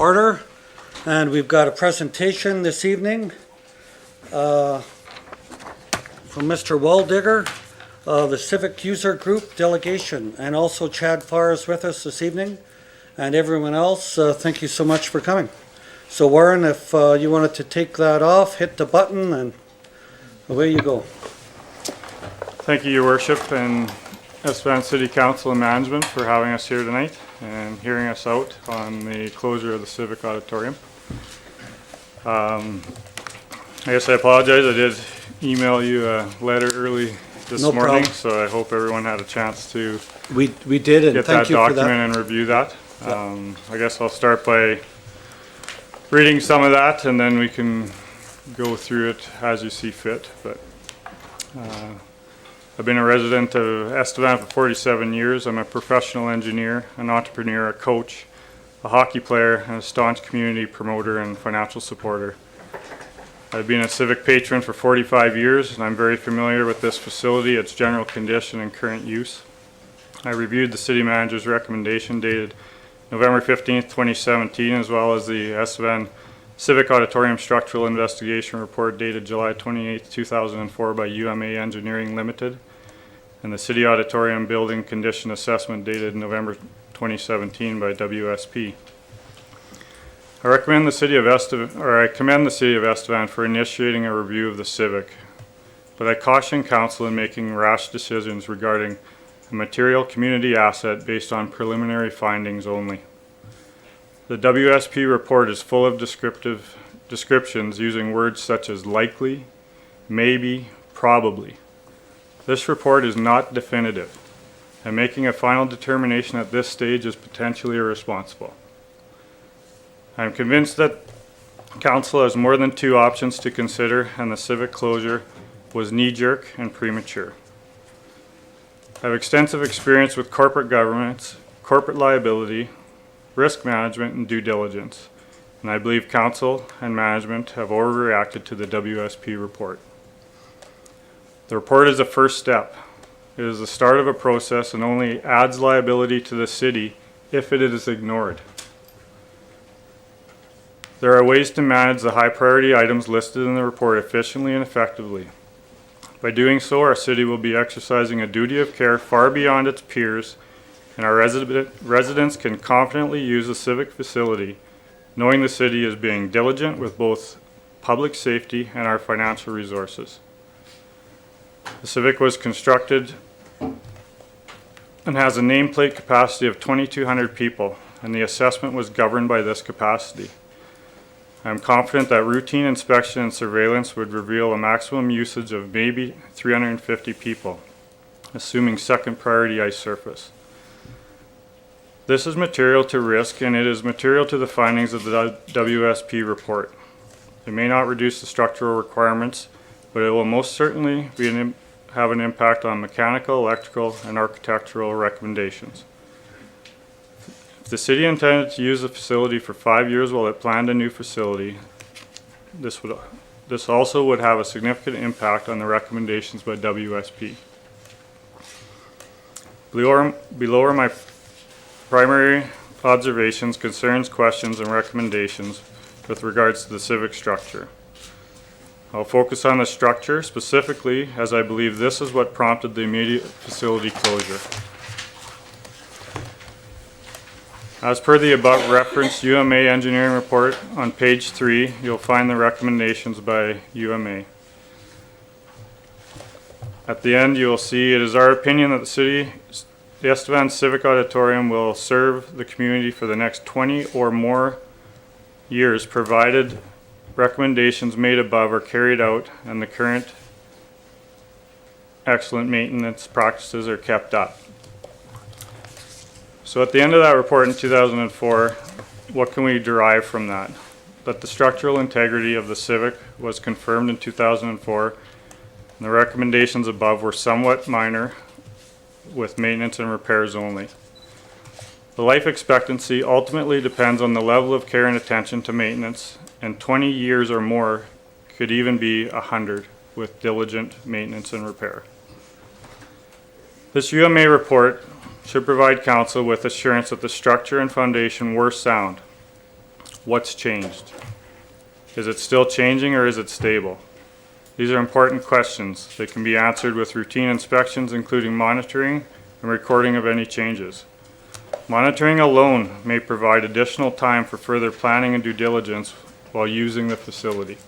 Order, and we've got a presentation this evening from Mr. Waldigger, the Civic User Group delegation, and also Chad Farr is with us this evening, and everyone else. Thank you so much for coming. So Warren, if you wanted to take that off, hit the button, and away you go. Thank you, Your Worship, and Estevan City Council and Management for having us here tonight and hearing us out on the closure of the Civic Auditorium. I guess I apologize. I did email you a letter early this morning, so I hope everyone had a chance to We did, and get thank that you for document that. and review that. I guess I'll start by reading some of that, and then we can go through it as you see fit. But I've been a resident of Estevan for 47 years. I'm a professional engineer, an entrepreneur, a coach, a hockey player, and a staunch community promoter and financial supporter. I've been a civic patron for 45 years, and I'm very familiar with this facility, its general condition and current use. I reviewed the city manager's recommendation dated November 15th, 2017, as well as the Estevan Civic Auditorium Structural Investigation Report dated July 28th, 2004 by UMA Engineering Limited, and the City Auditorium Building Condition Assessment dated November 2017 by WSP. I commend the City of Estevan for initiating a review of the Civic, but I caution Council in making rash decisions regarding a material community asset based on preliminary findings only. The WSP report is full of descriptions using words such as likely, maybe, probably. This report is not definitive, and making a final determination at this stage is potentially irresponsible. I am convinced that Council has more than two options to consider, and the Civic closure was knee-jerk and premature. I have extensive experience with corporate governance, corporate liability, risk management, and due diligence, and I believe Council and management have overreacted to the WSP report. The report is a first step. It is the start of a process and only adds liability to the city if it is ignored. There are ways to manage the high priority items listed in the report efficiently and effectively. By doing so, our city will be exercising a duty of care far beyond its peers, and our residents can confidently use the civic facility, knowing the city is being diligent with both public safety and our financial resources. The Civic was constructed and has a nameplate capacity of 2,200 people, and the assessment was governed by this capacity. I am confident that routine inspection and surveillance would reveal a maximum usage of maybe 350 people, assuming second priority ice surface. This is material to risk, and it is material to the findings of the WSP report. It may not reduce the structural requirements, but it will most certainly have an impact on mechanical, electrical, and architectural recommendations. If the city intended to use the facility for 5 years while it planned a new facility, this also would have a significant impact on the recommendations by WSP. Below are my primary observations, concerns, questions, and recommendations with regards to the civic structure. I'll focus on the structure specifically, as I believe this is what prompted the immediate facility closure. As per the above referenced UMA engineering report on page 3, you'll find the recommendations by UMA. At the end, you'll see it is our opinion that the Estevan Civic Auditorium will serve the community for the next 20 or more years, provided recommendations made above are carried out and the current excellent maintenance practices are kept up. So at the end of that report in 2004, what can we derive from that? That the structural integrity of the Civic was confirmed in 2004, and the recommendations above were somewhat minor, with maintenance and repairs only. The life expectancy ultimately depends on the level of care and attention to maintenance, and 20 years or more could even be 100 with diligent maintenance and repair. This UMA report should provide Council with assurance that the structure and foundation were sound. What's changed? Is it still changing or is it stable? These are important questions. They can be answered with routine inspections, including monitoring and recording of any changes. Monitoring alone may provide additional time for further planning and due diligence while using the facility.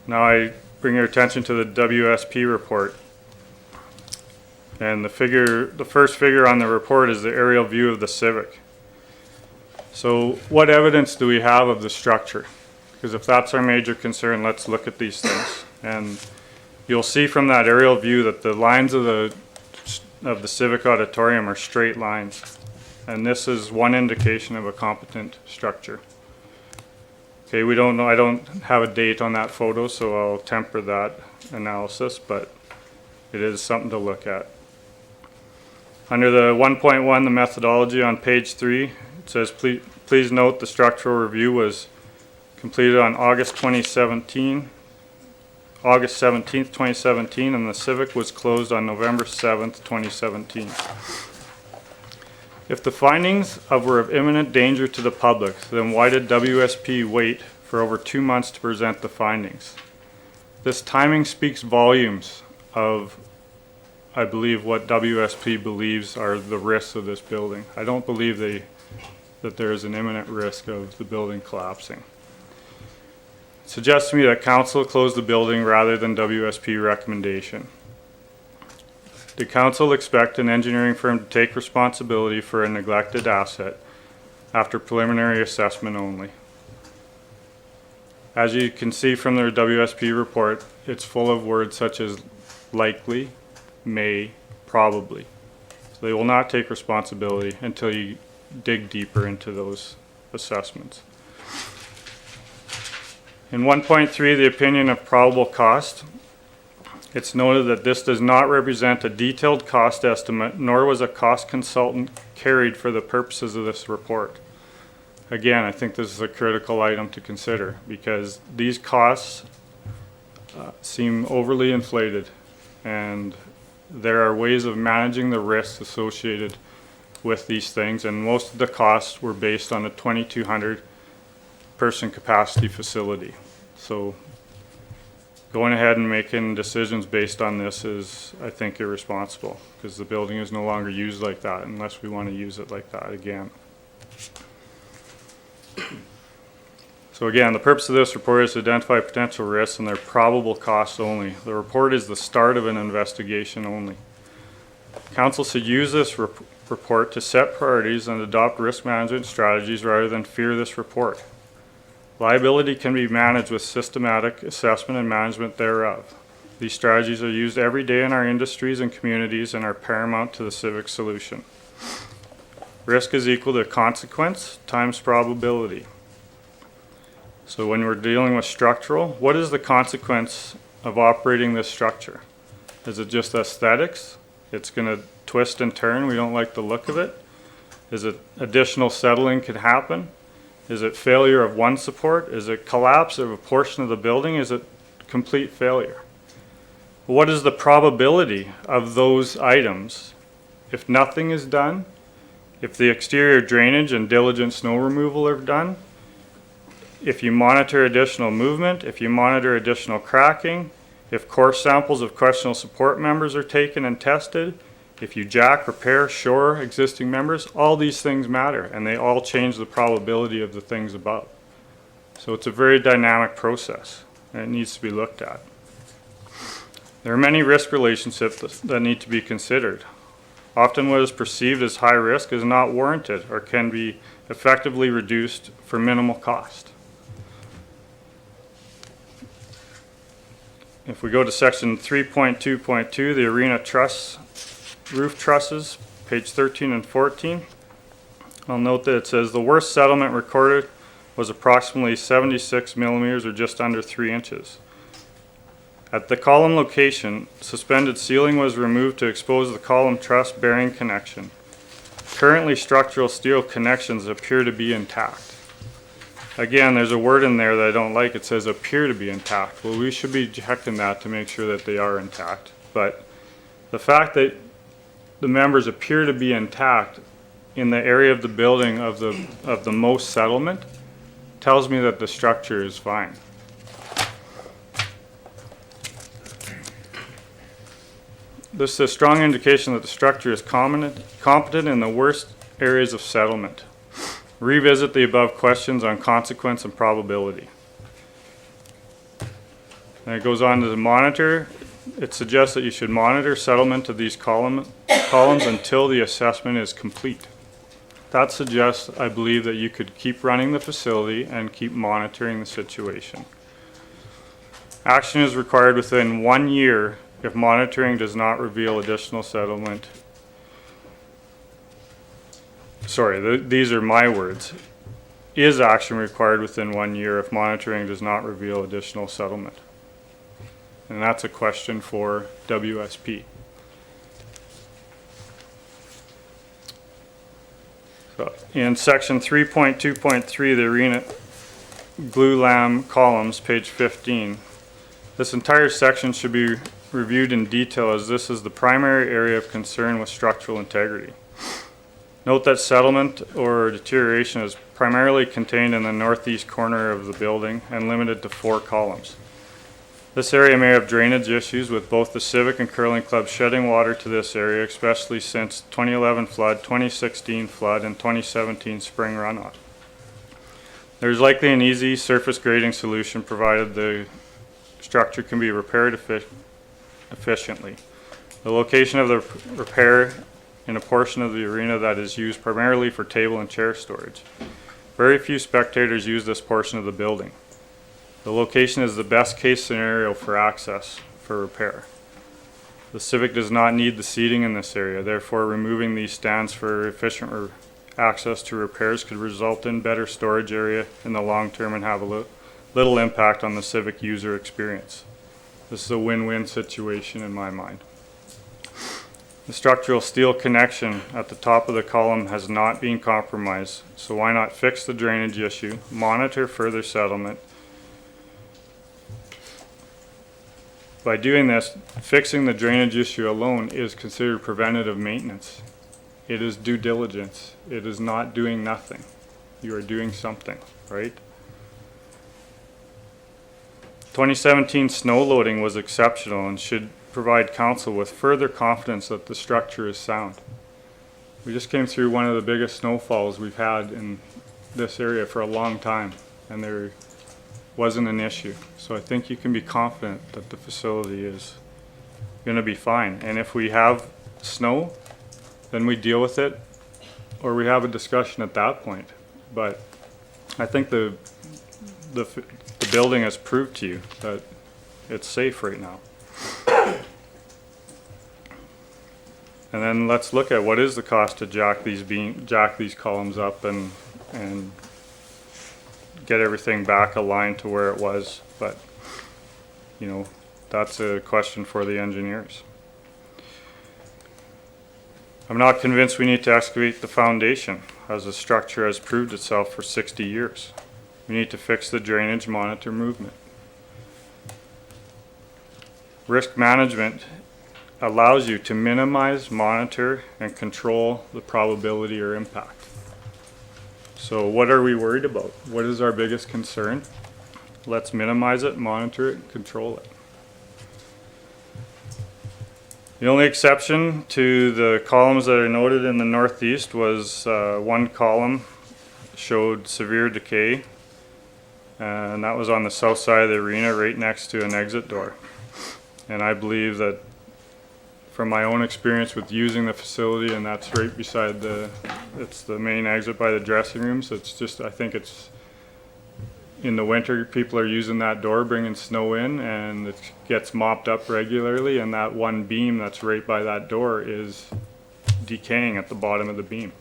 Now I bring your attention to the WSP report. And the first figure on the report is the aerial view of the Civic. So what evidence do we have of the structure? Because if that's our major concern, let's look at these things. And you'll see from that aerial view that the lines of the Civic Auditorium are straight lines. And this is one indication of a competent structure. Okay, we don't know, I don't have a date on that photo, so I'll temper that analysis, but it is something to look at. Under the 1.1, the methodology on page 3, it says, please note the structural review was completed on August 17th, 2017, and the Civic was closed on November 7th, 2017. If the findings were of imminent danger to the public, then why did WSP wait for over 2 months to present the findings? This timing speaks volumes of, I believe, what WSP believes are the risks of this building. I don't believe that there is an imminent risk of the building collapsing. It suggests to me that council closed the building rather than WSP recommendation. Did council expect an engineering firm to take responsibility for a neglected asset after preliminary assessment only? As you can see from the WSP report, it's full of words such as likely, may, probably. So they will not take responsibility until you dig deeper into those assessments. In 1.3, the opinion of probable cost, it's noted that this does not represent a detailed cost estimate, nor was a cost consultant carried for the purposes of this report. Again, I think this is a critical item to consider because these costs seem overly inflated, and there are ways of managing the risks associated with these things, and most of the costs were based on a 2,200 person capacity facility. So going ahead and making decisions based on this is, I think, irresponsible because the building is no longer used like that unless we want to use it like that again. So again, the purpose of this report is to identify potential risks and their probable costs only. The report is the start of an investigation only. Council should use this report to set priorities and adopt risk management strategies rather than fear this report. Liability can be managed with systematic assessment and management thereof. These strategies are used every day in our industries and communities and are paramount to the Civic solution. Risk is equal to consequence times probability. So when we're dealing with structural, what is the consequence of operating this structure? Is it just aesthetics? It's going to twist and turn, we don't like the look of it? Is it additional settling could happen? Is it failure of one support? Is it collapse of a portion of the building? Is it complete failure? What is the probability of those items if nothing is done? If the exterior drainage and diligent snow removal are done? If you monitor additional movement? If you monitor additional cracking? If core samples of questionable support members are taken and tested? If you jack, repair, shore existing members, all these things matter and they all change the probability of the things above. So it's a very dynamic process and it needs to be looked at. There are many risk relationships that need to be considered. Often what is perceived as high risk is not warranted or can be effectively reduced for minimal cost. If we go to section 3.2.2, the arena truss, roof trusses, page 13 and 14, I'll note that it says the worst settlement recorded was approximately 76 millimeters or just under 3 inches. At the column location, suspended ceiling was removed to expose the column truss bearing connection. Currently, structural steel connections appear to be intact. Again, there's a word in there that I don't like. It says appear to be intact. Well, we should be checking that to make sure that they are intact. But the fact that the members appear to be intact in the area of the building of the most settlement tells me that the structure is fine. This is a strong indication that the structure is competent in the worst areas of settlement. Revisit the above questions on consequence and probability. And it goes on to monitor. It suggests that you should monitor settlement of these columns until the assessment is complete. That suggests, I believe, that you could keep running the facility and keep monitoring the situation. Action is required within 1 year if monitoring does not reveal additional settlement. Sorry, these are my words. Is action required within 1 year if monitoring does not reveal additional settlement? And that's a question for WSP. So in section 3.2.3, the arena glue lam columns, page 15, this entire section should be reviewed in detail as this is the primary area of concern with structural integrity. Note that settlement or deterioration is primarily contained in the northeast corner of the building and limited to 4 columns. This area may have drainage issues with both the Civic and Curling Club shedding water to this area, especially since 2011 flood, 2016 flood, and 2017 spring runoff. There's likely an easy surface grading solution provided the structure can be repaired efficiently. The location of the repair in a portion of the arena that is used primarily for table and chair storage. Very few spectators use this portion of the building. The location is the best case scenario for access for repair. The Civic does not need the seating in this area, therefore removing these stands for efficient access to repairs could result in better storage area in the long term and have a little impact on the Civic user experience. This is a win-win situation in my mind. The structural steel connection at the top of the column has not been compromised, so why not fix the drainage issue, monitor further settlement. By doing this, fixing the drainage issue alone is considered preventative maintenance. It is due diligence. It is not doing nothing. You are doing something, right? 2017 snow loading was exceptional and should provide council with further confidence that the structure is sound. We just came through one of the biggest snowfalls we've had in this area for a long time, and there wasn't an issue. So I think you can be confident that the facility is going to be fine. And if we have snow, then we deal with it, or we have a discussion at that point. But I think the building has proved to you that it's safe right now. And then let's look at what is the cost to jack these columns up and get everything back aligned to where it was. But you know, that's a question for the engineers. I'm not convinced we need to excavate the foundation, as the structure has proved itself for 60 years. We need to fix the drainage, monitor movement. Risk management allows you to minimize, monitor, and control the probability or impact. So what are we worried about? What is our biggest concern? Let's minimize it, monitor it, and control it. The only exception to the columns that are noted in the northeast was one column showed severe decay, and that was on the south side of the arena right next to an exit door. And I believe that from my own experience with using the facility, and that's right beside it's the main exit by the dressing rooms. It's just, I think it's, in the winter, people are using that door, bringing snow in, and it gets mopped up regularly, and that one beam that's right by that door is decaying at the bottom of the beam.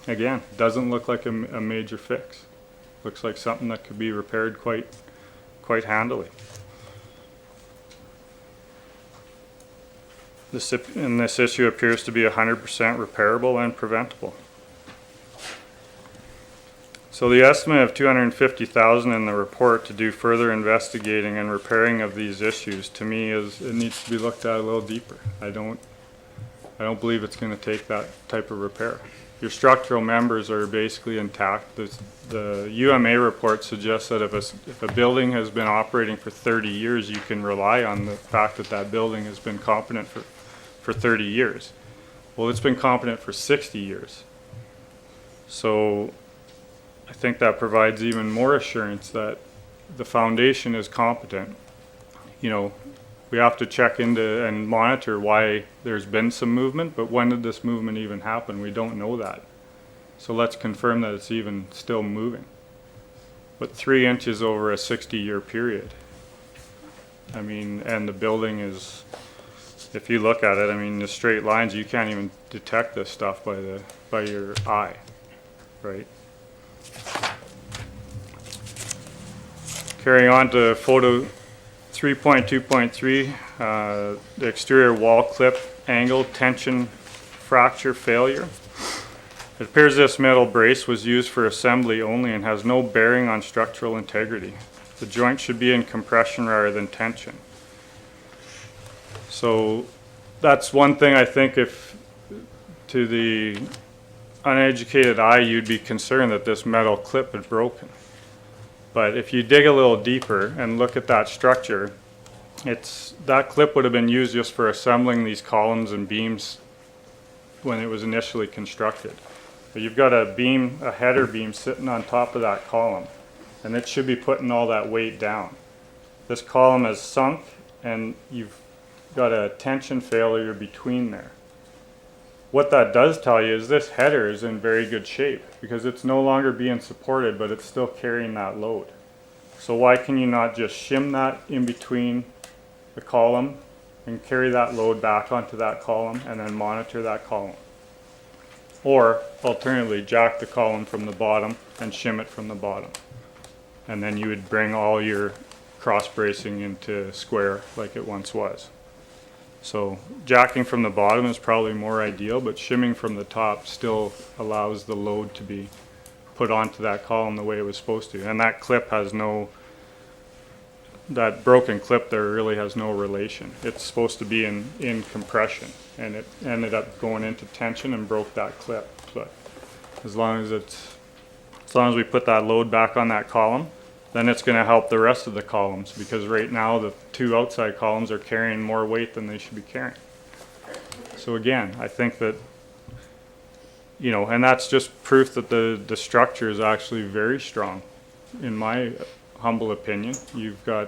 Again, doesn't look like a major fix. Looks like something that could be repaired quite handily. This issue appears to be 100% repairable and preventable. So the estimate of $250,000 in the report to do further investigating and repairing of these issues, to me, is it needs to be looked at a little deeper. I don't believe it's going to take that type of repair. your structural members are basically intact. The UMA report suggests that if a building has been operating for 30 years, you can rely on the fact that that building has been competent for 30 years. Well, it's been competent for 60 years. So I think that provides even more assurance that the foundation is competent. You know, we have to check into and monitor why there's been some movement, but when did this movement even happen? We don't know that. So let's confirm that it's even still moving. But 3 inches over a 60-year period. I mean, and the building is, if you look at it, I mean, the straight lines, you can't even detect this stuff by your eye, right? Carrying on to photo 3.2.3, the exterior wall clip angle tension fracture failure. It appears this metal brace was used for assembly only and has no bearing on structural integrity. The joint should be in compression rather than tension. So that's one thing I think, if to the uneducated eye you'd be concerned that this metal clip had broken. But if you dig a little deeper and look at that structure, that clip would have been used just for assembling these columns and beams when it was initially constructed. But you've got a header beam sitting on top of that column, and it should be putting all that weight down. This column has sunk, and you've got a tension failure between there. What that does tell you is this header is in very good shape because it's no longer being supported, but it's still carrying that load. So why can you not just shim that in between the column and carry that load back onto that column and then monitor that column? Or alternatively, jack the column from the bottom and shim it from the bottom. And then you would bring all your cross bracing into square like it once was. So jacking from the bottom is probably more ideal, but shimming from the top still allows the load to be put onto that column the way it was supposed to. And that clip has that broken clip there really has no relation. It's supposed to be in compression, and it ended up going into tension and broke that clip. But as long as we put that load back on that column, then it's going to help the rest of the columns, because right now the two outside columns are carrying more weight than they should be carrying. So again, I think that, you know, and that's just proof that the structure is actually very strong, in my humble opinion. You've got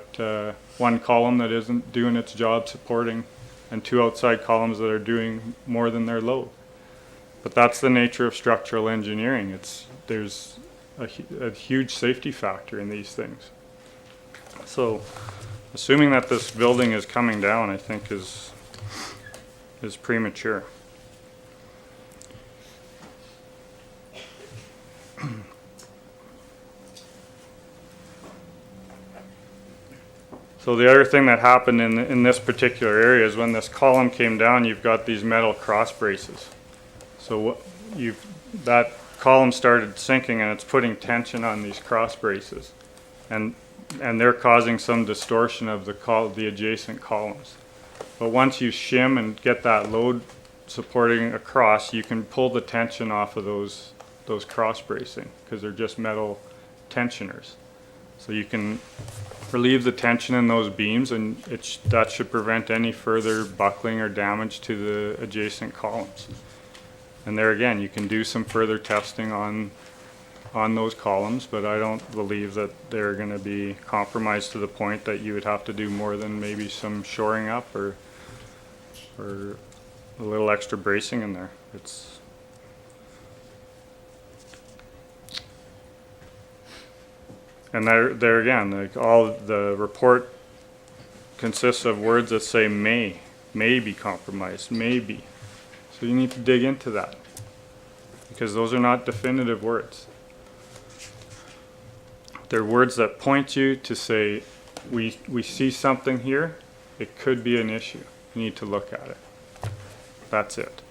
one column that isn't doing its job supporting, and two outside columns that are doing more than their load. But that's the nature of structural engineering. There's a huge safety factor in these things. So assuming that this building is coming down, I think is premature. So the other thing that happened in this particular area is when this column came down, you've got these metal cross braces. So that column started sinking, and it's putting tension on these cross braces, and they're causing some distortion of the adjacent columns. But once you shim and get that load supporting across, you can pull the tension off of those cross bracing, because they're just metal tensioners. So you can relieve the tension in those beams, and that should prevent any further buckling or damage to the adjacent columns. And there again, you can do some further testing on those columns, but I don't believe that they're going to be compromised to the point that you would have to do more than maybe some shoring up or a little extra bracing in there. And there again, like, all the report consists of words that say may be compromised, maybe. So you need to dig into that, because those are not definitive words. They're words that point you to say, we see something here, it could be an issue. You need to look at it. That's it.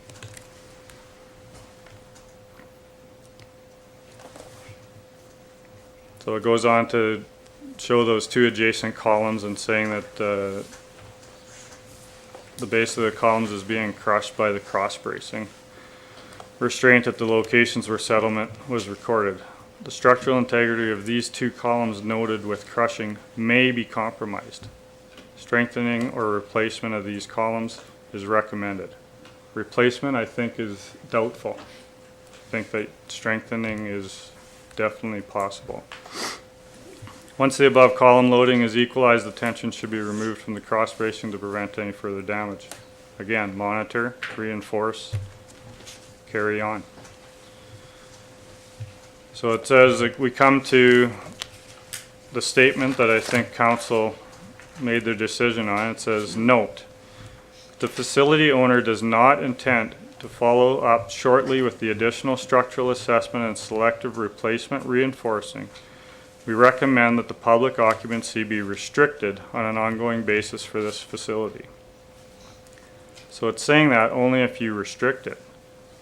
So it goes on to show those two adjacent columns and saying that the base of the columns is being crushed by the cross bracing. restraint at the locations where settlement was recorded. The structural integrity of these two columns noted with crushing may be compromised. Strengthening or replacement of these columns is recommended. Replacement, I think, is doubtful. I think that strengthening is definitely possible. Once the above column loading is equalized, the tension should be removed from the cross bracing to prevent any further damage. Again, monitor, reinforce, carry on. So it says that we come to the statement that I think council made their decision on. It says, note, the facility owner does not intend to follow up shortly with the additional structural assessment and selective replacement reinforcing. We recommend that the public occupancy be restricted on an ongoing basis for this facility. So it's saying that only if you restrict it.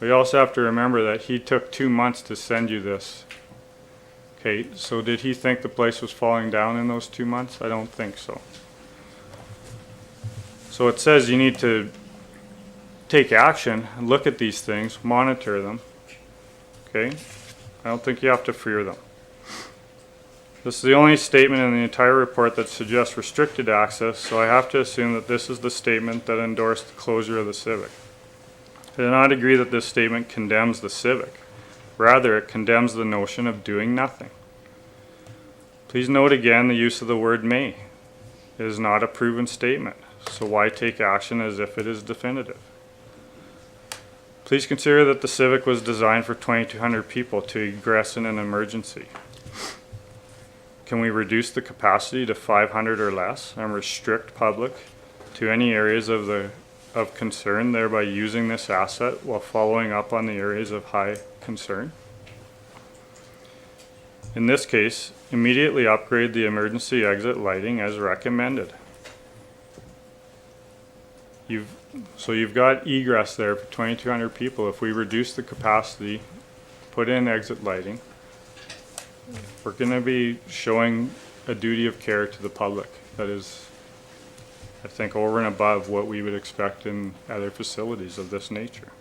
We also have to remember that he took 2 months to send you this. Okay, so did he think the place was falling down in those 2 months? I don't think so. So it says you need to take action and look at these things, monitor them. Okay, I don't think you have to fear them. This is the only statement in the entire report that suggests restricted access, so I have to assume that this is the statement that endorsed the closure of the Civic. I do not agree that this statement condemns the Civic. Rather, it condemns the notion of doing nothing. Please note again the use of the word may. It is not a proven statement, so why take action as if it is definitive? Please consider that the Civic was designed for 2,200 people to egress in an emergency. Can we reduce the capacity to 500 or less and restrict public to any areas of concern, thereby using this asset while following up on the areas of high concern? In this case, immediately upgrade the emergency exit lighting as recommended. So you've got egress there for 2,200 people. If we reduce the capacity, put in exit lighting, we're going to be showing a duty of care to the public that is, I think, over and above what we would expect in other facilities of this nature.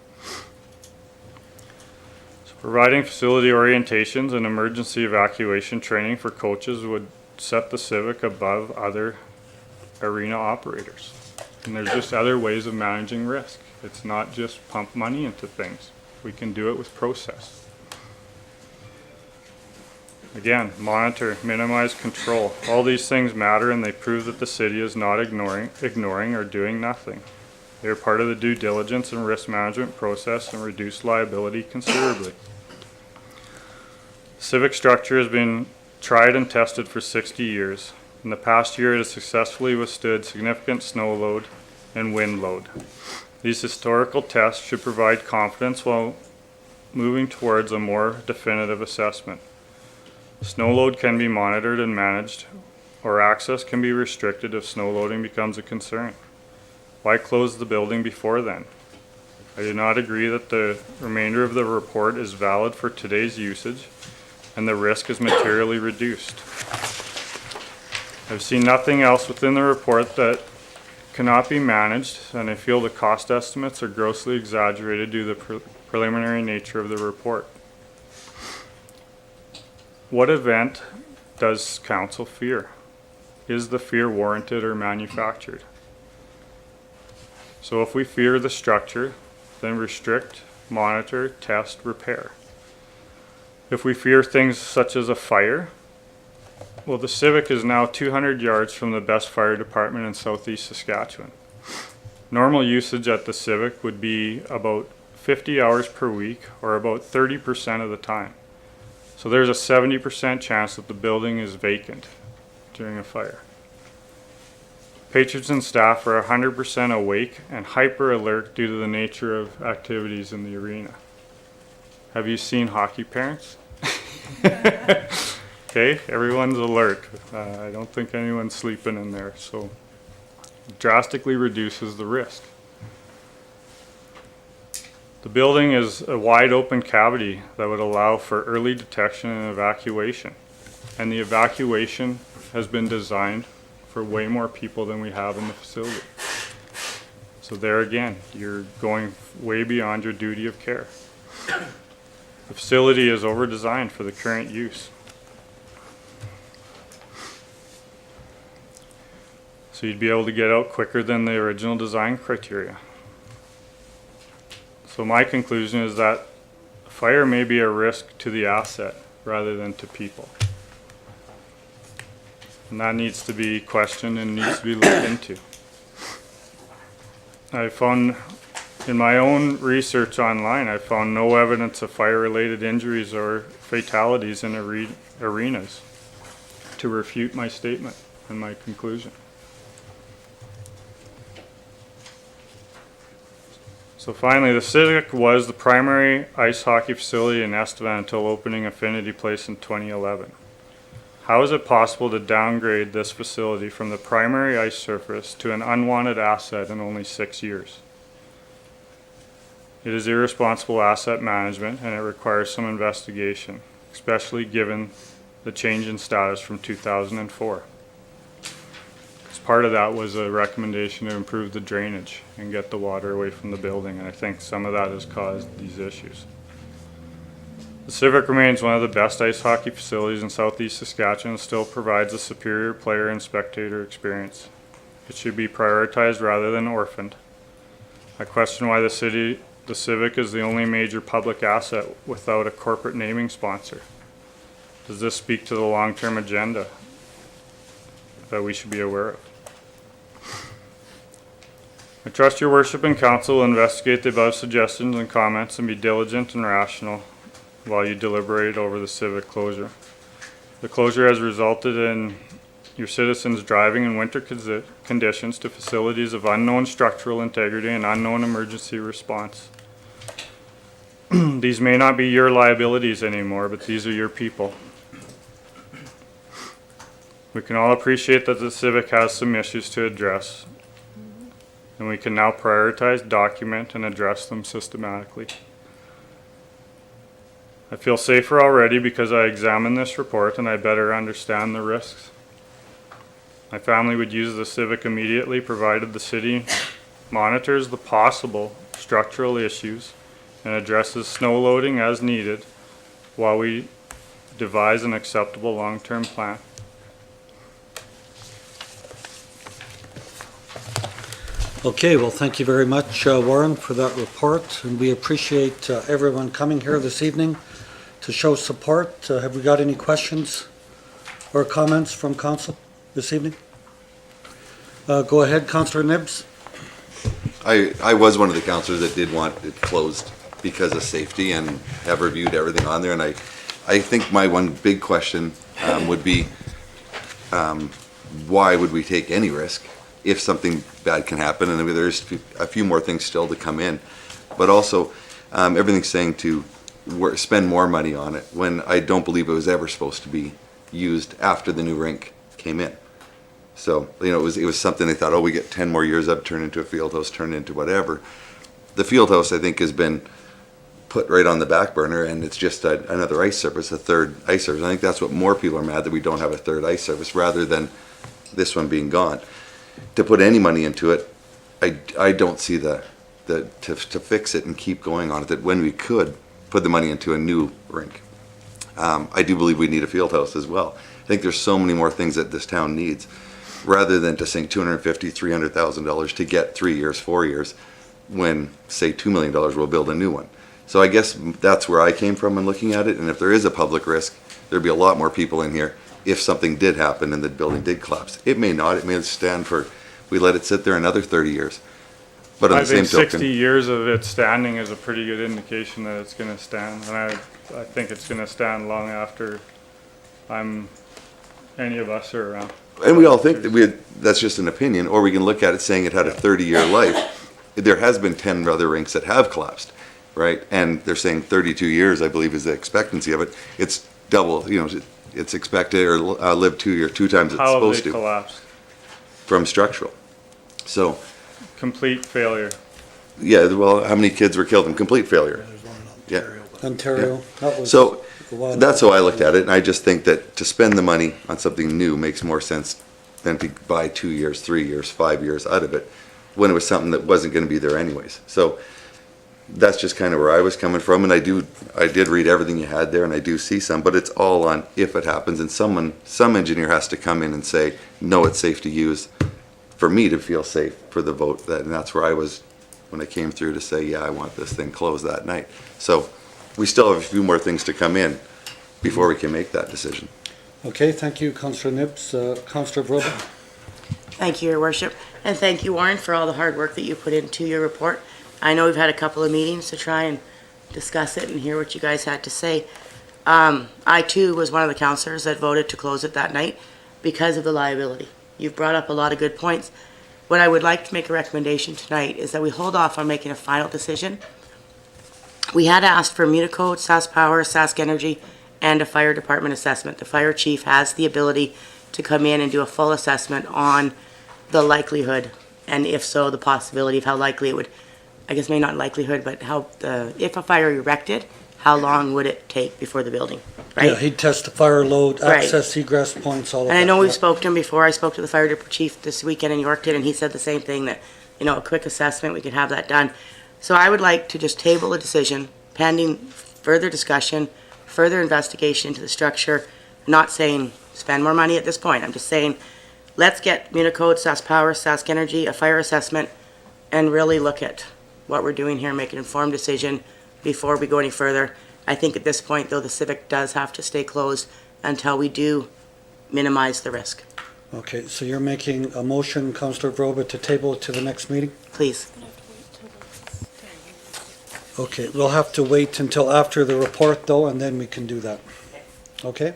So providing facility orientations and emergency evacuation training for coaches would set the Civic above other arena operators. And there's just other ways of managing risk. It's not just pump money into things. We can do it with process. Again, monitor, minimize, control. All these things matter, and they prove that the city is not ignoring or doing nothing. They are part of the due diligence and risk management process and reduce liability considerably. Civic structure has been tried and tested for 60 years. In the past year, it has successfully withstood significant snow load and wind load. These historical tests should provide confidence while moving towards a more definitive assessment. Snow load can be monitored and managed, or access can be restricted if snow loading becomes a concern. Why close the building before then? I do not agree that the remainder of the report is valid for today's usage and the risk is materially reduced. I've seen nothing else within the report that cannot be managed, and I feel the cost estimates are grossly exaggerated due to the preliminary nature of the report. What event does council fear? Is the fear warranted or manufactured? So if we fear the structure, then restrict, monitor, test, repair. If we fear things such as a fire, well, the Civic is now 200 yards from the best fire department in southeast Saskatchewan. Normal usage at the Civic would be about 50 hours per week, or about 30% of the time. So there's a 70% chance that the building is vacant during a fire. Patrons and staff are 100% awake and hyper alert due to the nature of activities in the arena. Have you seen hockey parents? Okay, everyone's alert. I don't think anyone's sleeping in there, so it drastically reduces the risk. The building is a wide open cavity that would allow for early detection and evacuation. And the evacuation has been designed for way more people than we have in the facility. So there again, you're going way beyond your duty of care. The facility is over-designed for the current use. So you'd be able to get out quicker than the original design criteria. So my conclusion is that fire may be a risk to the asset rather than to people. And that needs to be questioned and needs to be looked into. I found, in my own research online, I found no evidence of fire-related injuries or fatalities in arenas to refute my statement and my conclusion. So finally, the Civic was the primary ice hockey facility in Estevan until opening Affinity Place in 2011. How is it possible to downgrade this facility from the primary ice surface to an unwanted asset in only 6 years? It is irresponsible asset management and it requires some investigation, especially given the change in status from 2004. As part of that was a recommendation to improve the drainage and get the water away from the building, and I think some of that has caused these issues. The Civic remains one of the best ice hockey facilities in southeast Saskatchewan and still provides a superior player and spectator experience. It should be prioritized rather than orphaned. I question why the Civic is the only major public asset without a corporate naming sponsor. Does this speak to the long-term agenda that we should be aware of? I trust your worship and council will investigate the above suggestions and comments and be diligent and rational while you deliberate over the Civic closure. The closure has resulted in your citizens driving in winter conditions to facilities of unknown structural integrity and unknown emergency response. These may not be your liabilities anymore, but these are your people. We can all appreciate that the Civic has some issues to address, and we can now prioritize, document, and address them systematically. I feel safer already because I examined this report and I better understand the risks. My family would use the Civic immediately, provided the city monitors the possible structural issues and addresses snow loading as needed while we devise an acceptable long-term plan. Okay, well, thank you very much, Warren, for that report, and we appreciate everyone coming here this evening to show support. Have we got any questions or comments from council this evening? Go ahead, Councillor Nibbs. I was one of the councillors that did want it closed because of safety and have reviewed everything on there, and I think my one big question would be why would we take any risk if something bad can happen? And there's a few more things still to come in, but also everything's saying to spend more money on it when I don't believe it was ever supposed to be used after the new rink came in. So, you know, it was something they thought, oh, we get 10 more years up, turn into a field house, turn into whatever. The field house, I think, has been put right on the back burner, and it's just another ice surface, a third ice surface. I think that's what more people are mad, that we don't have a third ice surface rather than this one being gone. To put any money into it, I don't see to fix it and keep going on it, that when we could put the money into a new rink. I do believe we need a field house as well. I think there's so many more things that this town needs, rather than to sink $250,000, $300,000 to get 3 years, 4 years, when, say, $2 million will build a new one. So I guess that's where I came from in looking at it, and if there is a public risk, there'd be a lot more people in here if something did happen and the building did collapse. It may not, it may stand for, we let it sit there another 30 years. But on the same token, 60 years of it standing is a pretty good indication that it's going to stand, and I think it's going to stand long after any of us are around. and we all think that that's just an opinion, or we can look at it saying it had a 30-year life. There has been 10 other rinks that have collapsed, right? And they're saying 32 years, I believe, is the expectancy of it. It's double, you know, it's expected or live 2 years, 2 times it's How have supposed they to collapsed? from structural. So, Complete failure. yeah, well, how many kids were killed in complete failure? Yeah. Ontario. That was So a while that's ago. how I looked at it, and I just think that to spend the money on something new makes more sense than to buy 2 years, 3 years, 5 years out of it when it was something that wasn't going to be there anyways. So that's just kind of where I was coming from, and I did read everything you had there, and I do see some, but it's all on if it happens, and some engineer has to come in and say, no, it's safe to use, for me to feel safe for the vote, and that's where I was when I came through to say, yeah, I want this thing closed that night. So we still have a few more things to come in before we can make that decision. Okay, thank you, Councillor Nibbs. Councillor Brogan? Thank you, Your Worship, and thank you, Warren, for all the hard work that you put into your report. I know we've had a couple of meetings to try and discuss it and hear what you guys had to say. I too was one of the councillors that voted to close it that night because of the liability. You've brought up a lot of good points. What I would like to make a recommendation tonight is that we hold off on making a final decision. We had asked for Municode, Sask Power, Sask Energy, and a fire department assessment. The fire chief has the ability to come in and do a full assessment on the likelihood, and if so, the possibility of how likely it would, I guess maybe not likelihood, but how if a fire erected, how long would it take before the building, right? Yeah, he'd test the fire load, Right. access, egress points, all of that. And I know we've yeah. spoke to him before. I spoke to the fire chief this weekend in Yorkton, and he said the same thing, that, you know, a quick assessment, we could have that done. So I would like to just table a decision pending further discussion, further investigation into the structure. Not saying spend more money at this point. I'm just saying, let's get Municode, Sask Power, Sask Energy, a fire assessment, and really look at what we're doing here, make an informed decision before we go any further. I think at this point, though, the Civic does have to stay closed until we do minimize the risk. Okay, so you're making a motion, Councillor Brogan, to table it to the next meeting? Please. Okay, we'll have to wait until after the report, though, and then we can do that. Okay?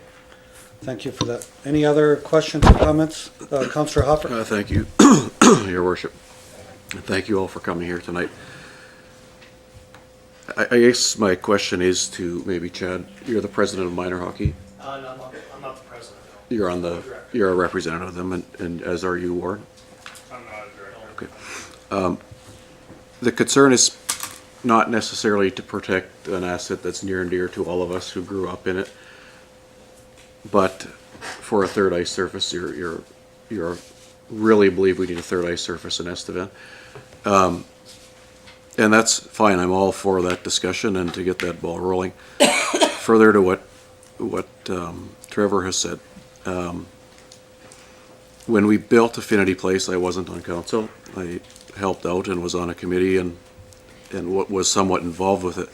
Thank you for that. Any other questions or comments? Councillor Hopper? Thank you, Your Worship. And thank you all for coming here tonight. I guess my question is to maybe Chad. You're the president of minor hockey. No, I'm not the president. You're on the. You're a representative of them, and as are you, Warren. I'm not a director. Okay. The concern is not necessarily to protect an asset that's near and dear to all of us who grew up in it, but for a third ice surface, you're really believe we need a third ice surface in Estevan. And that's fine. I'm all for that discussion and to get that ball rolling. Further to what Trevor has said, when we built Affinity Place, I wasn't on council. I helped out and was on a committee and what was somewhat involved with it.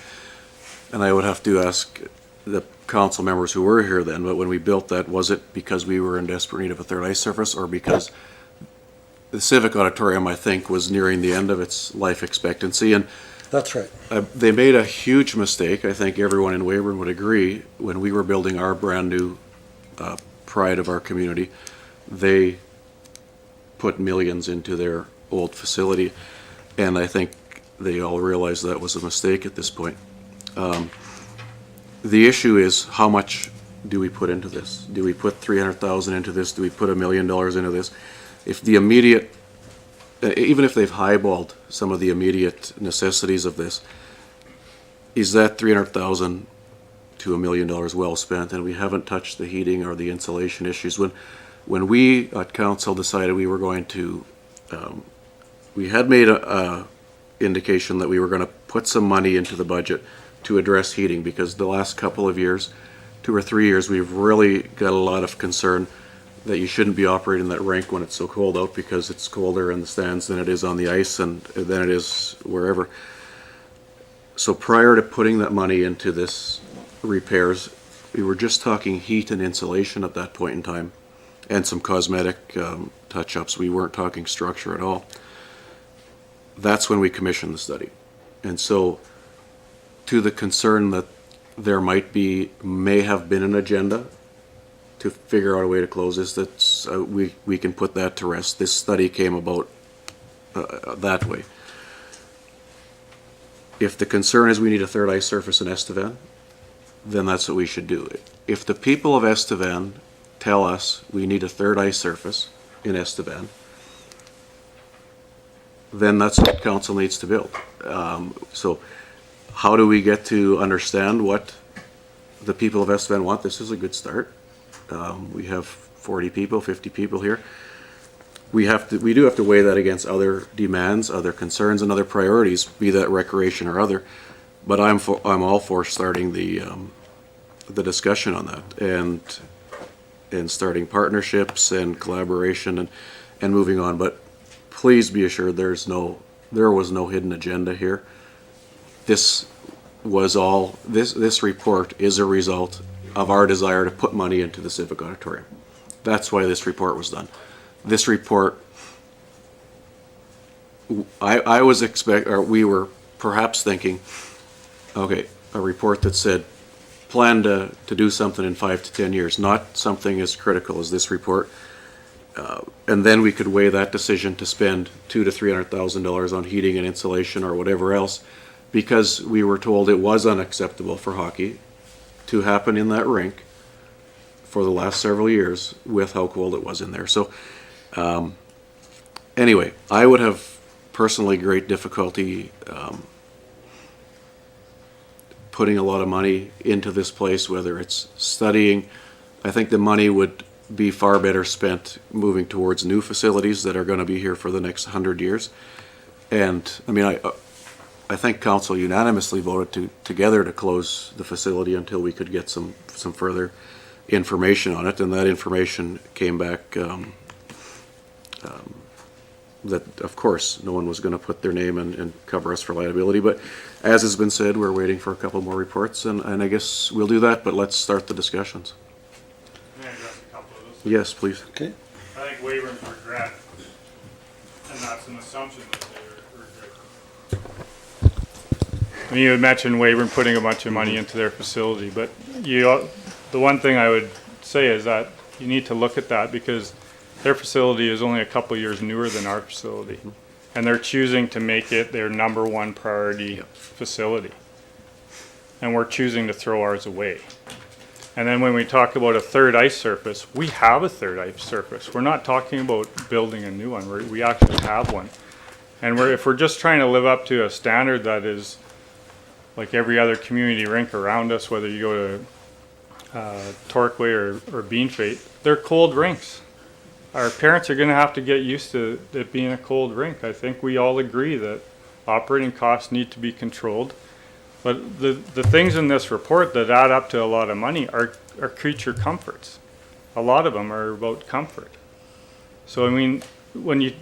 And I would have to ask the council members who were here then, but when we built that, was it because we were in desperate need of a third ice surface, or because the Civic Auditorium, I think, was nearing the end of its life expectancy? And That's right. they made a huge mistake, I think everyone in Weyburn would agree, when we were building our brand new pride of our community. They put millions into their old facility, and I think they all realize that was a mistake at this point. The issue is, how much do we put into this? Do we put $300,000 into this? Do we put $1 million into this? If the immediate, even if they've highballed some of the immediate necessities of this, is that $300,000 to $1 million well spent? And we haven't touched the heating or the insulation issues. When we at council decided we were going to, we had made a indication that we were going to put some money into the budget to address heating, because the last couple of years, 2 or 3 years, we've really got a lot of concern that you shouldn't be operating that rink when it's so cold out, because it's colder in the stands than it is on the ice and than it is wherever. So prior to putting that money into this repairs, we were just talking heat and insulation at that point in time, and some cosmetic touch-ups. We weren't talking structure at all. That's when we commissioned the study. And so, to the concern that there may have been an agenda to figure out a way to close this, that's we can put that to rest. This study came about that way. If the concern is we need a third ice surface in Estevan, then that's what we should do. If the people of Estevan tell us we need a third ice surface in Estevan, then that's what council needs to build. So how do we get to understand what the people of Estevan want? This is a good start. We have 40 people, 50 people here. we do have to weigh that against other demands, other concerns, and other priorities, be that recreation or other. But I'm all for starting the discussion on that and starting partnerships and collaboration and moving on. But please be assured there was no hidden agenda here. This report is a result of our desire to put money into the Civic Auditorium. That's why this report was done. This report, we were perhaps thinking, okay, a report that said, plan to do something in 5 to 10 years, not something as critical as this report. And then we could weigh that decision to spend $200,000 to $300,000 on heating and insulation or whatever else, because we were told it was unacceptable for hockey to happen in that rink for the last several years with how cold it was in there. So anyway, I would have personally great difficulty putting a lot of money into this place, whether it's studying. I think the money would be far better spent moving towards new facilities that are going to be here for the next 100 years. And I mean, I think council unanimously voted together to close the facility until we could get some further information on it, and that information came back that, of course, no one was going to put their name and cover us for liability. But as has been said, we're waiting for a couple more reports, and I guess we'll do that, but let's start the discussions. Can I address a couple of those? Yes, please. Okay. I think Wayburn's regret, and that's an assumption that they regret. I mean, you had mentioned Weyburn putting a bunch of money into their facility, but the one thing I would say is that you need to look at that because their facility is only a couple years newer than our facility, and they're choosing to make it their number one priority facility, and we're choosing to throw ours away. And then when we talk about a third ice surface, we have a third ice surface. We're not talking about building a new one. We actually have one. And if we're just trying to live up to a standard that is like every other community rink around us, whether you go to Torquay or Bean Fate, they're cold rinks. Our parents are going to have to get used to it being a cold rink. I think we all agree that operating costs need to be controlled. But the things in this report that add up to a lot of money are creature comforts. A lot of them are about comfort. So I mean, when you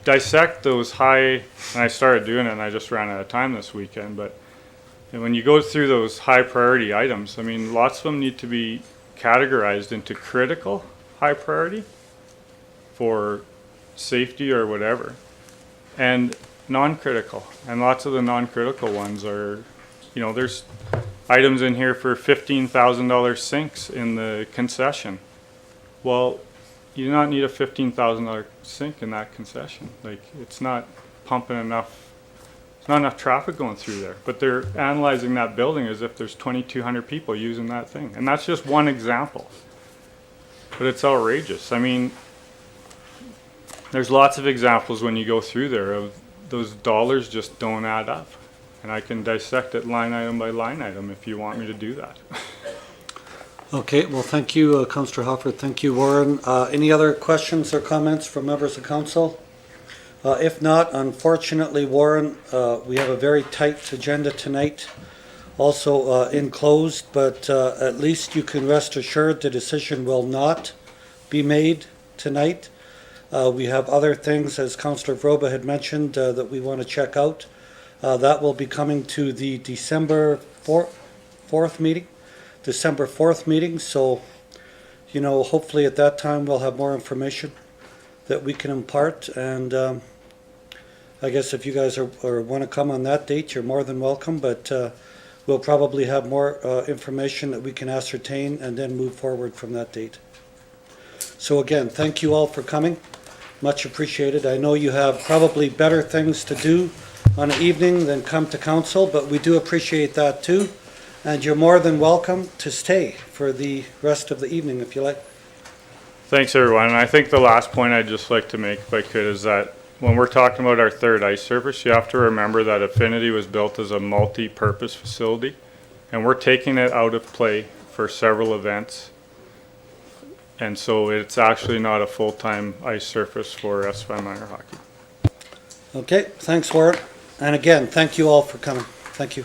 dissect those high, and I started doing it and I just ran out of time this weekend, but when you go through those high priority items, I mean, lots of them need to be categorized into critical high priority for safety or whatever, and non-critical. And lots of the non-critical ones are, you know, there's items in here for $15,000 sinks in the concession. Well, you do not need a $15,000 sink in that concession. Like, it's not pumping enough. There's not enough traffic going through there, but they're analyzing that building as if there's 2,200 people using that thing. And that's just one example, but it's outrageous. I mean, there's lots of examples when you go through there of those dollars just don't add up. And I can dissect it line item by line item if you want me to do that. Okay, well, thank you, Councillor Hofford. Thank you, Warren. Any other questions or comments from members of council? If not, unfortunately, Warren, we have a very tight agenda tonight, also enclosed, but at least you can rest assured the decision will not be made tonight. We have other things, as Councillor Vroba had mentioned, that we want to check out. That will be coming to the December 4th meeting. December 4th meeting, so, you know, hopefully at that time we'll have more information that we can impart, and I guess if you guys want to come on that date, you're more than welcome, but we'll probably have more information that we can ascertain and then move forward from that date. So again, thank you all for coming. Much appreciated. I know you have probably better things to do on an evening than come to council, but we do appreciate that too. And you're more than welcome to stay for the rest of the evening if you like. Thanks, everyone. And I think the last point I'd just like to make, if I could, is that when we're talking about our third ice surface, you have to remember that Affinity was built as a multi-purpose facility, and we're taking it out of play for several events. And so it's actually not a full-time ice surface for Estevan minor hockey. Okay, thanks, Warren. And again, thank you all for coming. Thank you.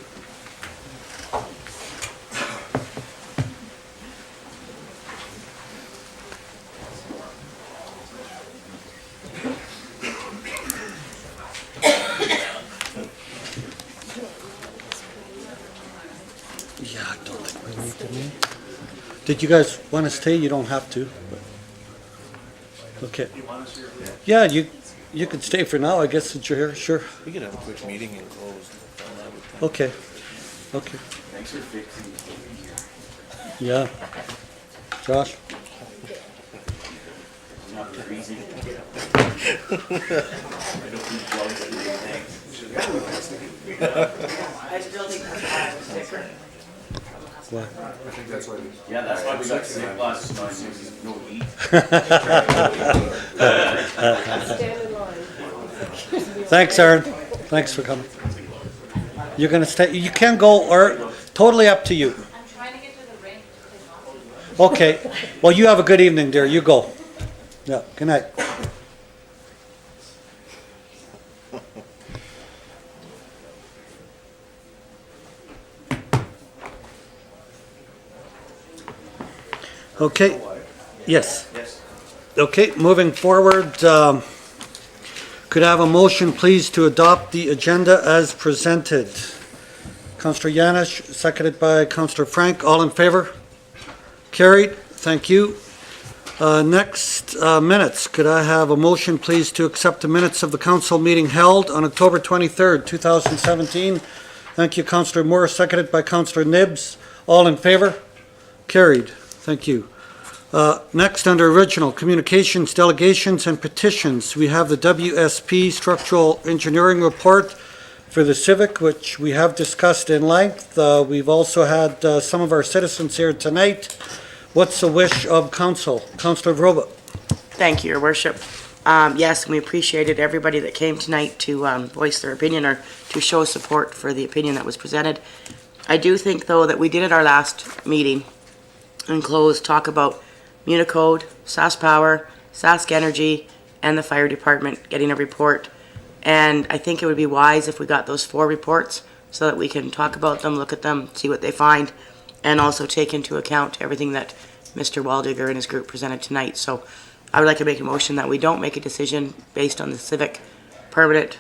Yeah, I don't think we need to meet. Did you guys want to stay? You don't have to. But- Okay. Yeah, you can stay for now, I guess, since you're here, sure. We could have a quick meeting and close. Okay, okay. Thanks for fixing it. Yeah. Josh? I still think that's sticker. What? Yeah, that's why we got sick last night. No heat. Thanks, Aaron. Thanks for coming. You're gonna stay, you can go, or totally up to you. I'm trying to get to the rink to play hockey. Okay, well, you have a good evening, dear. You go. Yeah, good night. Okay, yes. Okay, moving forward, could I have a motion, please, to adopt the agenda as presented? Councillor Yanish, seconded by Councillor Frank. All in favor? Carried. Thank you. Next, minutes. Could I have a motion, please, to accept the minutes of the council meeting held on October 23rd, 2017? Thank you, Councillor Moore, seconded by Councillor Nibbs. All in favor? Carried. Thank you. Next, under original communications, delegations, and petitions, we have the WSP Structural Engineering Report for the Civic, which we have discussed in length. We've also had some of our citizens here tonight. What's the wish of council? Councillor Vroba. Thank you, Your Worship. Yes, we appreciated everybody that came tonight to voice their opinion or to show support for the opinion that was presented. I do think, though, that we did at our last meeting and close talk about Municode, Sask Power, Sask Energy, and the fire department getting a report. And I think it would be wise if we got those 4 reports so that we can talk about them, look at them, see what they find, and also take into account everything that Mr. Waldiger and his group presented tonight. So I would like to make a motion that we don't make a decision based on the civic permanent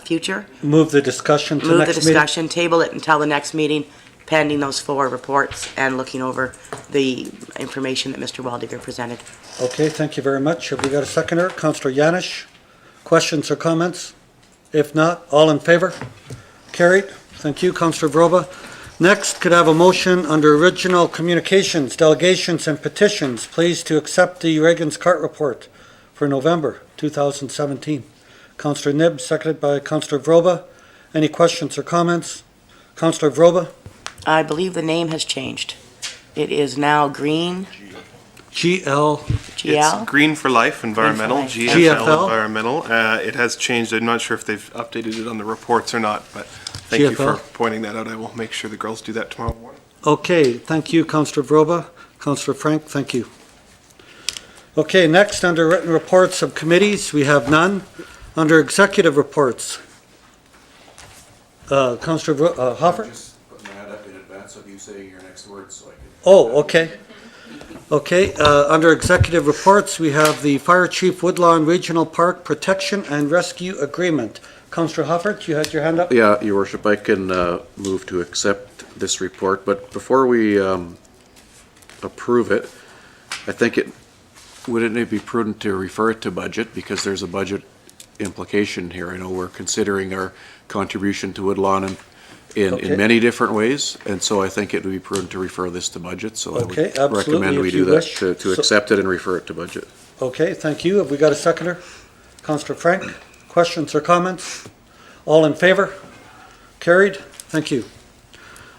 future. Move the discussion to Move the next meeting. discussion, table it until the next meeting, pending those 4 reports and looking over the information that Mr. Waldiger presented. Okay, thank you very much. Have we got a seconder? Councillor Yanish? Questions or comments? If not, all in favor? Carried. Thank you, Councillor Vroba. Next, could I have a motion under original communications, delegations, and petitions, please, to accept the Reagan's Cart Report for November 2017? Councillor Nibbs, seconded by Councillor Vroba. Any questions or comments? Councillor Vroba? I believe the name has changed. It is now Green GL. GL. It's Green for Life Environmental, Life. GFL GFL. Environmental. It has changed. I'm not sure if they've updated it on the reports or not, but thank you GFL. for pointing that out. I will make sure the girls do that tomorrow morning. Okay, thank you, Councillor Vroba. Councillor Frank, thank you. Okay, next, under written reports of committees, we have none. Under executive reports, Councillor Hoffer? Just put my hand up in advance of you saying your next words so I can. Oh, okay. Okay, under executive reports, we have the Fire Chief Woodlawn Regional Park Protection and Rescue Agreement. Councillor Hoffert, you had your hand up? Yeah, Your Worship, I can move to accept this report, but before we approve it, I think wouldn't it be prudent to refer it to budget, because there's a budget implication here. I know we're considering our contribution to Woodlawn Okay. in many different ways, and so I think it would be prudent to refer this to budget, so I Okay, would absolutely, recommend we if you do that, wish. to So- accept it and refer it to budget. Okay, thank you. Have we got a seconder? Councillor Frank, questions or comments? All in favor? Carried. Thank you.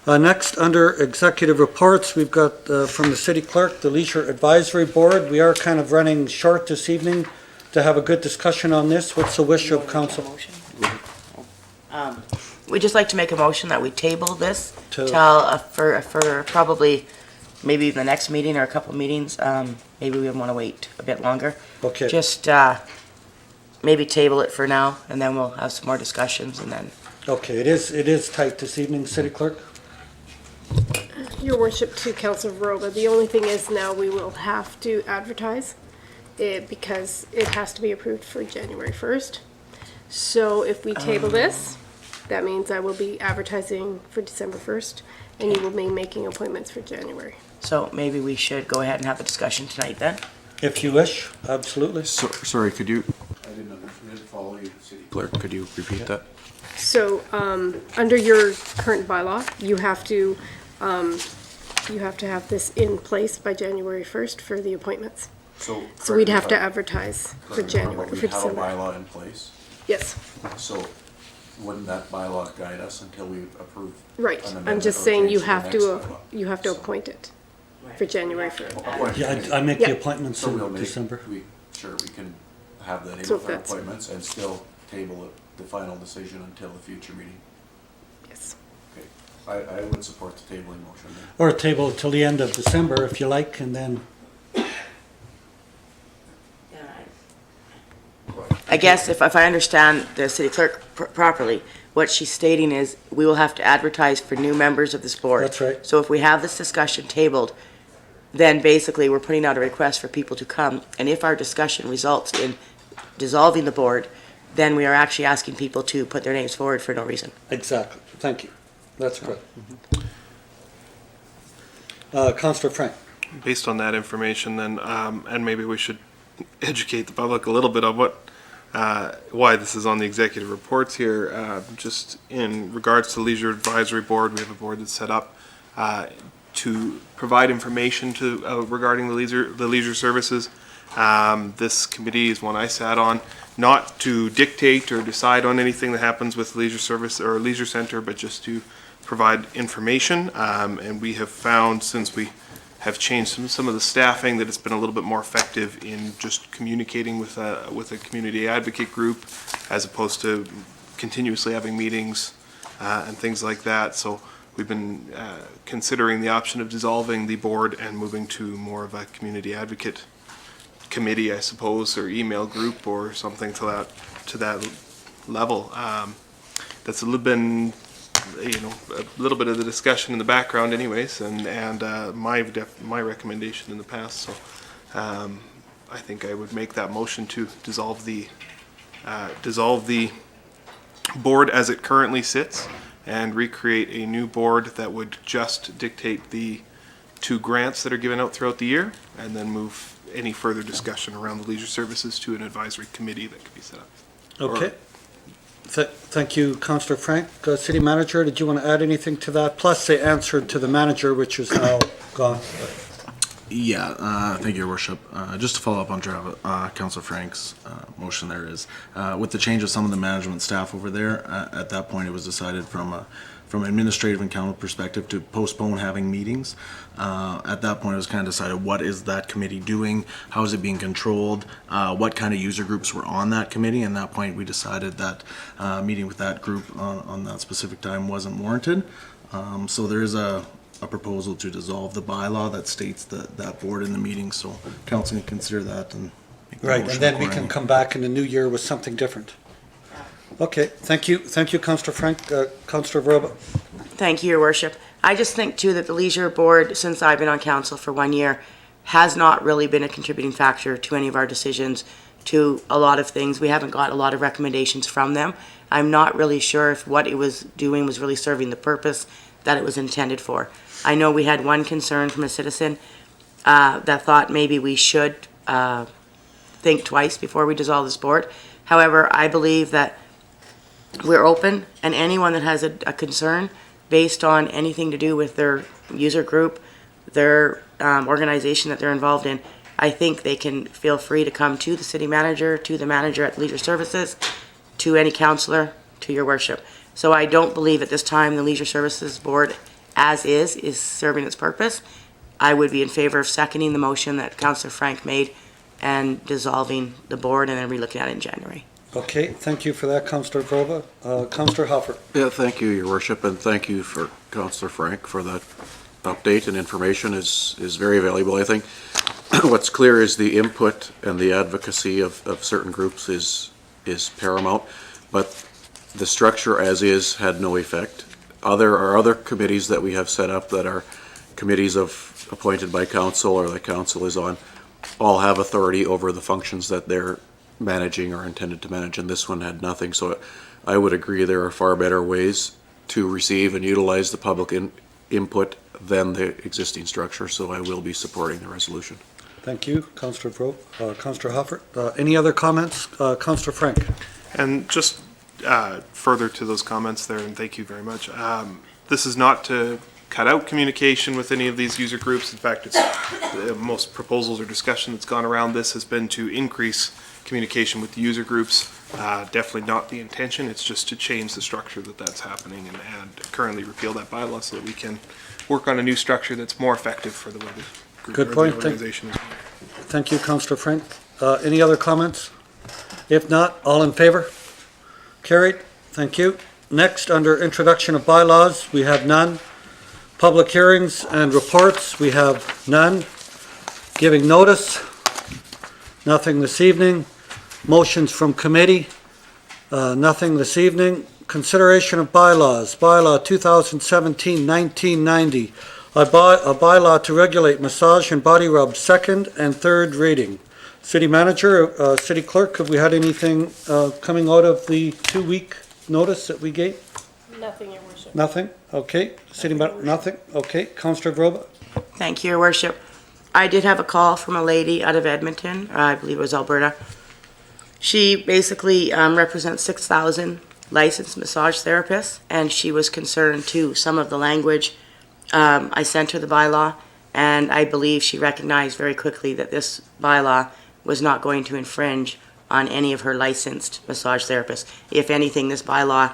Next, under executive reports, we've got from the city clerk, the Leisure Advisory Board. We are kind of running short this evening to have a good discussion on this. What's the wish of council? We'd just like to make a motion that we table this To- till, for probably maybe even the next meeting or a couple meetings, maybe we want to wait a bit longer. Okay. Just maybe table it for now, and then we'll have some more discussions, and then, Okay, it is tight this evening, City Clerk. Your worship, to Councilor Roba, the only thing is now we will have to advertise it because it has to be approved for January 1st. So if we table this, that means I will be advertising for December 1st, and you will be making appointments for January. so maybe we should go ahead and have a discussion tonight then. If you wish, absolutely. Sorry, could you? I didn't follow you, City Clerk. Could you repeat that? So, under your current bylaw, you have to have this in place by January 1st for the appointments. So we'd have to advertise for January, for December. bylaw in place, Yes, so wouldn't that bylaw guide us until we approve? right. an I'm amendment just or saying change you to the have next to, bylaw? you have to appoint it for January 1st. Yeah, I make the Yeah. appointments So we'll in make, December. sure, we can have that in So with our that's- appointments and still table the final decision until a future meeting. Yes. Okay, I would support the tabling motion then. Or table it till the end of December if you like, and then, I guess if I understand the city clerk properly, what she's stating is we will have to advertise for new members of this board. That's right. So if we have this discussion tabled, then basically we're putting out a request for people to come. And if our discussion results in dissolving the board, then we are actually asking people to put their names forward for no reason. exactly. Thank you. That's correct. Councillor Frank. Based on that information then, and maybe we should educate the public a little bit on why this is on the executive reports here. Just in regards to Leisure Advisory Board, we have a board that's set up to provide information to regarding the leisure services. This committee is one I sat on, not to dictate or decide on anything that happens with leisure service or leisure center, but just to provide information. And we have found, since we have changed some of the staffing, that it's been a little bit more effective in just communicating with a community advocate group, as opposed to continuously having meetings and things like that. So we've been considering the option of dissolving the board and moving to more of a community advocate committee, I suppose, or email group or something to that level. That's a little been, a little bit of the discussion in the background, anyways, and my recommendation in the past. So I think I would make that motion to dissolve the board as it currently sits and recreate a new board that would just dictate the 2 grants that are given out throughout the year, and then move any further discussion around the leisure services to an advisory committee that could be set up. Okay. Thank you, Councillor Frank. City Manager, did you want to add anything to that? Plus the answer to the manager, which is now gone. Yeah, thank you, Your Worship. Just to follow up on Councillor Frank's motion there is, with the change of some of the management staff over there, at that point it was decided from an administrative and council perspective to postpone having meetings. At that point it was kind of decided what is that committee doing, how is it being controlled, what kind of user groups were on that committee, and at that point we decided that meeting with that group on that specific time wasn't warranted. So there is a proposal to dissolve the bylaw that states that board in the meeting, so council can consider that and make the Right, and motion then we can accordingly. come back in the new year with something different. Okay, thank you, Councillor Frank. Councillor Verba. Thank you, Your Worship. I just think too that the Leisure Board, since I've been on council for 1 year, has not really been a contributing factor to any of our decisions, to a lot of things. We haven't got a lot of recommendations from them. I'm not really sure if what it was doing was really serving the purpose that it was intended for. I know we had one concern from a citizen that thought maybe we should think twice before we dissolve this board. However, I believe that we're open, and anyone that has a concern based on anything to do with their user group, their organization that they're involved in, I think they can feel free to come to the city manager, to the manager at Leisure Services, to any councillor, to Your Worship. So I don't believe at this time the Leisure Services Board, as is serving its purpose. I would be in favor of seconding the motion that Councillor Frank made and dissolving the board and then relooking at it in January. Okay, thank you for that, Councillor Verba. Councillor Hoffer. Yeah, thank you, Your Worship, and thank you for Councillor Frank for that update and information is very valuable, I think. What's clear is the input and the advocacy of certain groups is paramount, but the structure as is had no effect. Other committees that we have set up that are committees appointed by council or the council is on, all have authority over the functions that they're managing or intended to manage, and this one had nothing. So I would agree there are far better ways to receive and utilize the public input than the existing structure, so I will be supporting the resolution. Thank you, Councillor Councillor Hoffert. Any other comments? Councillor Frank. And just further to those comments there, and thank you very much. This is not to cut out communication with any of these user groups. In fact, it's most proposals or discussion that's gone around this has been to increase communication with the user groups. Definitely not the intention. It's just to change the structure that's happening and currently repeal that bylaw so that we can work on a new structure that's more effective for the way the group Good or point. the organization is. Thank you, Councillor Frank. Any other comments? If not, all in favor? Carried. Thank you. Next, under introduction of bylaws, we have none. Public hearings and reports, we have none. Giving notice, nothing this evening. Motions from committee, nothing this evening. Consideration of bylaws, bylaw 2017-1990, a bylaw to regulate massage and body rub, second and third reading. City manager, city clerk, have we had anything coming out of the 2-week notice that we gave? Nothing, Your Worship. Nothing? Okay. City manager, nothing? Okay. Councillor Groba? Thank you, Your Worship. I did have a call from a lady out of Edmonton, I believe it was Alberta. She basically represents 6,000 licensed massage therapists, and she was concerned too, some of the language. I sent her the bylaw, and I believe she recognized very quickly that this bylaw was not going to infringe on any of her licensed massage therapists. If anything, this bylaw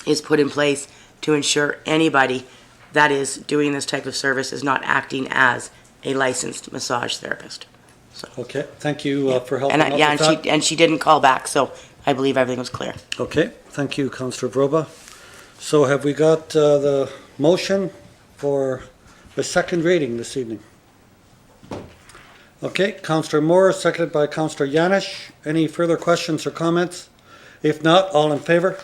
is put in place to ensure anybody that is doing this type of service is not acting as a licensed massage therapist. Okay. Thank you for helping out with Yeah, that. and she didn't call back, so I believe everything was clear. Okay. Thank you, Councillor Groba. So have we got the motion for the second reading this evening? Okay, Councillor Moore, seconded by Councillor Yanish. Any further questions or comments? If not, all in favor?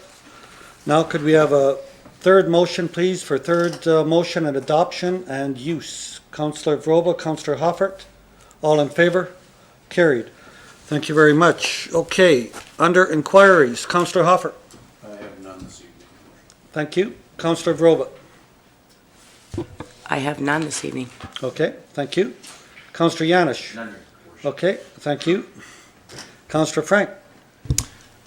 Now could we have a third motion, please, for third motion and adoption and use? Councillor Groba, Councillor Hoffert, all in favor? Carried. Thank you very much. Okay, under inquiries, Councillor Hoffert. I have none this evening. Thank you. Councillor Groba. I have none this evening. Okay, thank you. Councillor Yanish. None. Okay, thank you. Councillor Frank.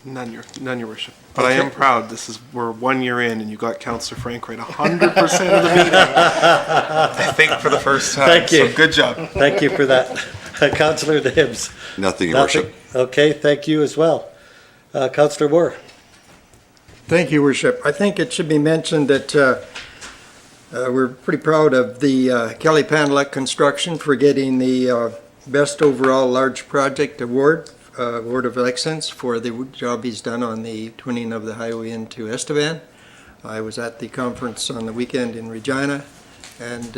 None, your worship. But I Okay. am proud. We're 1 year in, and you got Councillor Frank right 100% of the meeting. I think for the first time. Thank you. So good job. Thank you for that. Councillor Hibbs. Nothing, Your Nothing? Worship. Okay, thank you as well. Councillor Moore. Thank you, Worship. I think it should be mentioned that we're pretty proud of the Kelly Panelec Construction for getting the Best Overall Large Project Award, Award of Excellence for the job he's done on the twinning of the highway into Estevan. I was at the conference on the weekend in Regina, and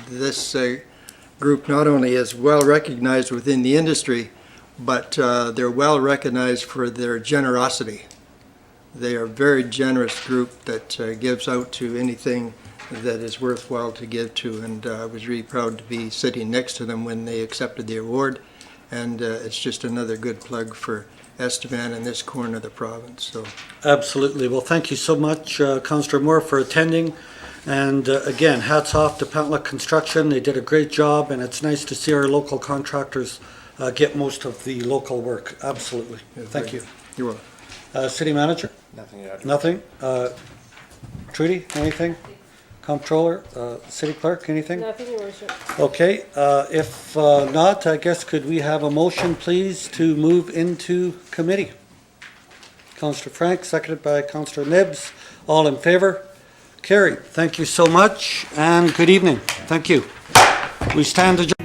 this group not only is well recognized within the industry, but they're well recognized for their generosity. They are a very generous group that gives out to anything that is worthwhile to give to, and I was really proud to be sitting next to them when they accepted the award, and it's just another good plug for Estevan in this corner of the province. So Absolutely. Well, thank you so much, Councillor Moore, for attending. And again, hats off to Pantelec Construction. They did a great job, and it's nice to see our local contractors get most of the local work. Absolutely. Thank you. you're welcome. City Manager? Nothing to add. Nothing? Trudy, anything? Comptroller, City Clerk, anything? Nothing, Your Worship. Okay, if not, I guess could we have a motion, please, to move into committee? Councillor Frank, seconded by Councillor Nibbs. All in favor? Carried. Thank you so much, and good evening. Thank you. We stand adjourned.